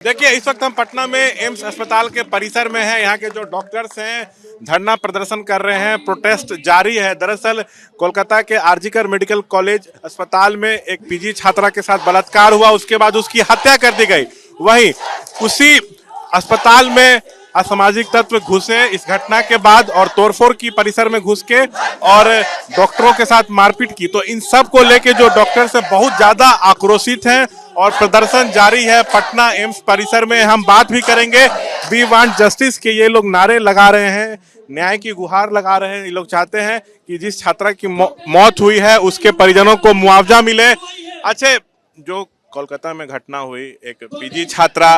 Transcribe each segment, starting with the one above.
देखिए, इस वक्त हम पटना में एम्स अस्पताल के परिसर में हैं। यहाँ के जो डॉक्टर्स हैं धरना प्रदर्शन कर रहे हैं, प्रोटेस्ट जारी है। दरअसल कोलकाता के आरजीकर मेडिकल कॉलेज अस्पताल में एक पीजी छात्रा के साथ बलात्कार हुआ, उसके बाद उसकी हत्या कर दी गई। वहीं उसी अस्पताल में असामाजिक तत्व घुसे इस घटना के बाद और तोड़फोड़ की परिसर में घुस के और डॉक्टरों के साथ मारपीट की। तो इन सब को लेके जो डॉक्टर्स हैं बहुत ज्यादा आक्रोशित हैं और प्रदर्शन जारी है पटना एम्स परिसर में। हम बात भी करेंगे। वी वांट जस्टिस के ये लोग नारे लगा रहे हैं, न्याय की गुहार लगा रहे हैं। ये लोग चाहते हैं कि जिस छात्रा की मौत हुई है उसके परिजनों को मुआवजा मिले। अच्छा, जो कोलकाता में घटना हुई, एक पीजी छात्रा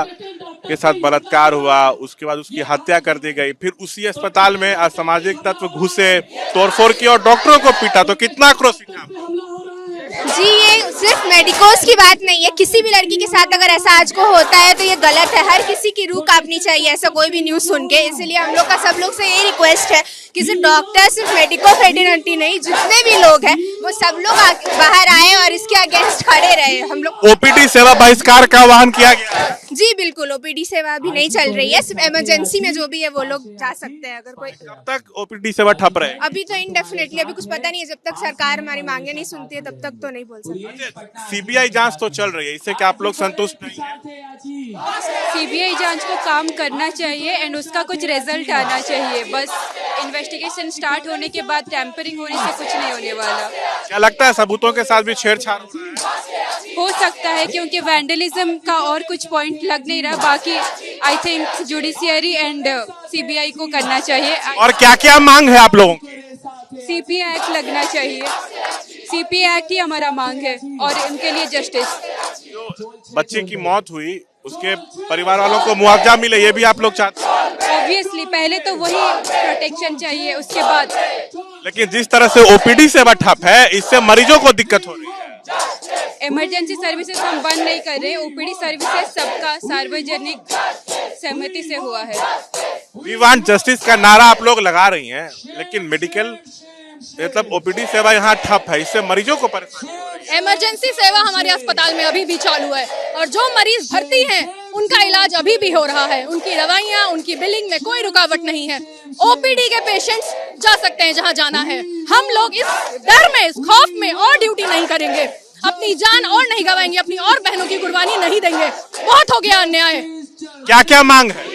के साथ बलात्कार हुआ, उसके बाद उसकी हत्या कर दी गई, फिर उसी अस्पताल में असामाजिक तत्व घुसे, तोड़फोड़ की और डॉक्टरों को पीटा, तो कितना आक्रोशित है? जी, ये सिर्फ मेडिकोस की बात नहीं है, किसी भी लड़की के साथ अगर ऐसा आज को होता है तो ये गलत है। हर किसी की रूह कांपनी चाहिए ऐसा कोई भी न्यूज़ सुन के। इसलिए हम लोग का सब लोग से यही रिक्वेस्ट है कि सिर्फ डॉक्टर, सिर्फ मेडिको फ्रेटर्निटी नहीं, जितने भी लोग हैं वो सब लोग बाहर आए और इसके अगेंस्ट खड़े रहे। हम लोग ओपीडी सेवा बहिष्कार का आह्वान किया गया। जी बिल्कुल, ओपीडी सेवा अभी नहीं चल रही है, सिर्फ इमरजेंसी में जो भी है वो लोग जा सकते हैं। अगर कोई कब तक ओपीडी सेवा ठप रहे? अभी तो इनडेफिनेटली, अभी कुछ पता नहीं है। जब तक सरकार हमारी मांगे नहीं सुनती है तब तक तो नहीं बोल सकते। सीबीआई जांच तो चल रही है, इससे क्या आप लोग संतुष्ट नहीं हैं? सीबीआई जांच को काम करना चाहिए एंड उसका कुछ रिजल्ट आना चाहिए। बस इन्वेस्टिगेशन स्टार्ट होने के बाद टैंपरिंग होने से कुछ नहीं होने वाला। क्या लगता है सबूतों के साथ भी छेड़छाड़ हो सकता है क्योंकि वैंडलिज्म का और कुछ पॉइंट लग नहीं रहा। बाकी I think judiciary and CBI को करना चाहिए। और क्या क्या मांग है आप लोगों की? सीपी एक्ट लगना चाहिए, सीपी एक्ट ही हमारा मांग है और उनके लिए जस्टिस। बच्चे की मौत हुई, उसके परिवार वालों को मुआवजा मिले, ये भी आप लोग चाहते हैं? ऑब्वियसली पहले तो वही प्रोटेक्शन चाहिए, उसके बाद। लेकिन जिस तरह से ओपीडी सेवा ठप है, इससे मरीजों को दिक्कत हो रही है। इमरजेंसी सर्विसेज हम बंद नहीं कर रहे, ओपीडी सर्विसेज सबका सार्वजनिक सहमति से हुआ है। वी वांट जस्टिस का नारा आप लोग लगा रही हैं, लेकिन मेडिकल मतलब ओपीडी सेवा यहाँ ठप है, इससे मरीजों को परेशानी हो रही है। इमरजेंसी सेवा हमारे अस्पताल में अभी भी चालू है और जो मरीज भर्ती हैं उनका इलाज अभी भी हो रहा है। उनकी दवाइयाँ, उनकी बिलिंग में कोई रुकावट नहीं है। ओपीडी के पेशेंट्स जा सकते हैं जहाँ जाना है। हम लोग इस डर में, इस खौफ में और ड्यूटी नहीं करेंगे, अपनी जान और नहीं गवाएंगे, अपनी और बहनों की कुर्बानी नहीं देंगे। बहुत हो गया अन्याय। क्या क्या मांग है?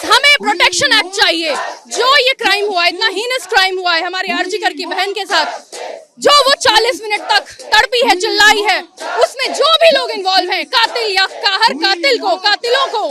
हमें प्रोटेक्शन एक्ट चाहिए। जो ये क्राइम हुआ, इतना हीनस क्राइम हुआ है हमारे आरजीकर की बहन के साथ, जो वो 40 मिनट तक तड़पी है, चिल्लाई है, उसमें जो भी लोग इन्वॉल्व हैं, कातिल या हर कातिल को, कातिलों को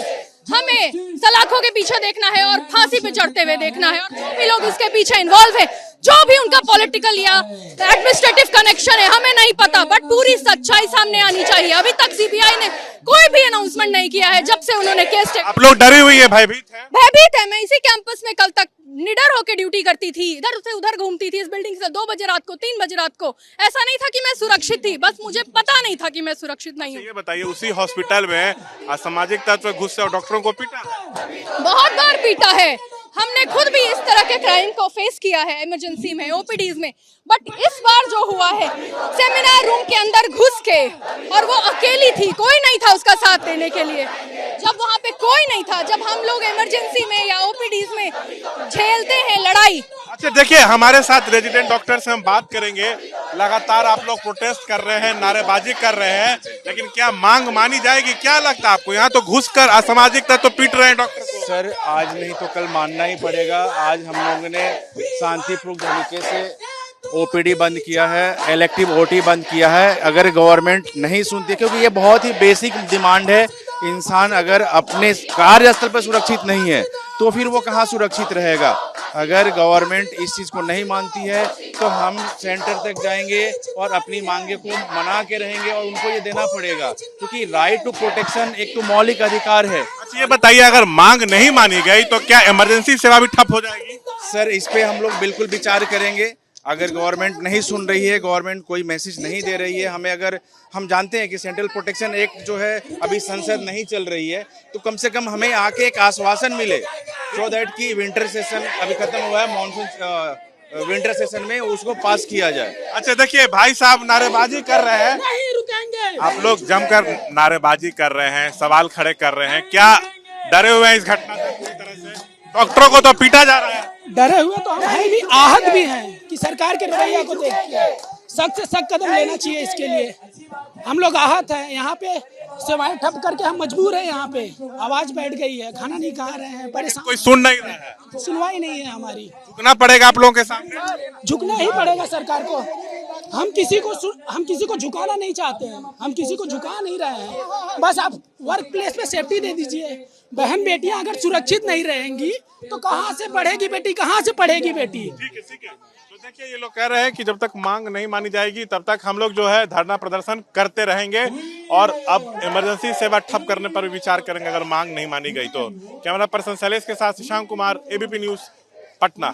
हमें सलाखों के पीछे देखना है और फांसी पे चढ़ते हुए देखना है। और जो भी लोग इसके पीछे इन्वॉल्व है, जो भी उनका पॉलिटिकल या एडमिनिस्ट्रेटिव कनेक्शन है, हमें नहीं पता, बट पूरी सच्चाई सामने आनी चाहिए। अभी तक सीबीआई ने कोई भी अनाउंसमेंट नहीं किया है जब से उन्होंने केस। आप लोग डरी हुई है, भयभीत है? भयभीत है। मैं इसी कैंपस में कल तक निडर होकर ड्यूटी करती थी, इधर से उधर घूमती थी, इस बिल्डिंग से 2 बजे रात को, 3 बजे रात को। ऐसा नहीं था कि मैं सुरक्षित थी, बस मुझे पता नहीं था कि मैं सुरक्षित नहीं हूँ। ये बताइए, उसी हॉस्पिटल में असामाजिक तत्व घुस और डॉक्टरों को पीटा? बहुत बार पीटा है। हमने खुद भी इस तरह के क्राइम को फेस किया है इमरजेंसी में, ओपीडीज में। बट इस बार जो हुआ है, सेमिनार रूम के अंदर घुस के, और वो अकेली थी, कोई नहीं था उसका साथ देने के लिए। जब वहाँ पे कोई नहीं था, जब हम लोग इमरजेंसी में या ओपीडीज में झेलते हैं लड़ाई। अच्छा, देखिए हमारे साथ रेजिडेंट डॉक्टर से हम बात करेंगे। लगातार आप लोग प्रोटेस्ट कर रहे हैं, नारेबाजी कर रहे हैं, लेकिन क्या मांग मानी जाएगी? क्या लगता है आपको? यहाँ तो घुसकर असामाजिक तत्व पीट रहे हैं डॉक्टर को। सर, आज नहीं तो कल मानना ही पड़ेगा। आज हम लोगों ने शांतिपूर्ण तरीके से ओपीडी बंद किया है, इलेक्टिव ओटी बंद किया है। अगर गवर्नमेंट नहीं सुनती, क्योंकि ये बहुत ही बेसिक डिमांड है, इंसान अगर अपने कार्यस्थल पर सुरक्षित नहीं है तो फिर वो कहाँ सुरक्षित रहेगा। अगर गवर्नमेंट इस चीज़ को नहीं मानती है तो हम सेंटर तक जाएंगे और अपनी मांगे को मना के रहेंगे और उनको ये देना पड़ेगा, क्योंकि राइट टू प्रोटेक्शन एक तो मौलिक अधिकार है। अच्छा, ये बताइए, अगर मांग नहीं मानी गई तो क्या इमरजेंसी सेवा भी ठप हो जाएगी? सर, इस पे हम लोग बिल्कुल विचार करेंगे। अगर गवर्नमेंट नहीं सुन रही है, गवर्नमेंट कोई मैसेज नहीं दे रही है हमें, अगर हम जानते हैं कि सेंट्रल प्रोटेक्शन एक्ट जो है अभी संसद नहीं चल रही है, तो कम से कम हमें आके एक आश्वासन मिले, सो दैट कि विंटर सेशन अभी खत्म हुआ है, मानसून विंटर सेशन में उसको पास किया जाए। अच्छा, देखिए भाई साहब नारेबाजी कर रहे हैं। रुकेंगे। आप लोग जमकर नारेबाजी कर रहे हैं, सवाल खड़े कर रहे हैं, क्या डरे हुए हैं इस घटना से पूरी तरह से? डॉक्टरों को तो पीटा जा रहा है। डरे हुए तो हम हैं भी, आहत भी हैं कि सरकार के रवैया को देख के सख्त से सख्त कदम लेना चाहिए। इसके लिए हम लोग आहत हैं। यहाँ पे सेवाएं ठप करके हम मजबूर हैं। यहाँ पे आवाज बैठ गई है, खाना नहीं खा रहे हैं, परेशान, कोई सुन नहीं रहा है, सुनवाई नहीं है हमारी। झुकना पड़ेगा आप लोगों के सामने। झुकना ही पड़ेगा सरकार को। हम किसी को झुकाना नहीं चाहते हैं, हम किसी को झुका नहीं रहे हैं। बस आप वर्क प्लेस पे सेफ्टी दे दीजिए। बहन बेटियां अगर सुरक्षित नहीं रहेंगी तो कहाँ से पढ़ेगी बेटी, कहाँ से पढ़ेगी बेटी? ठीक है। तो देखिए, ये लोग कह रहे हैं कि जब तक मांग नहीं मानी जाएगी तब तक हम लोग जो है धरना प्रदर्शन करते रहेंगे और अब इमरजेंसी सेवा ठप करने पर भी विचार करेंगे अगर मांग नहीं मानी गई तो। कैमरा पर्सन शैलेश के साथ शशांक कुमार, एबीपी न्यूज, पटना।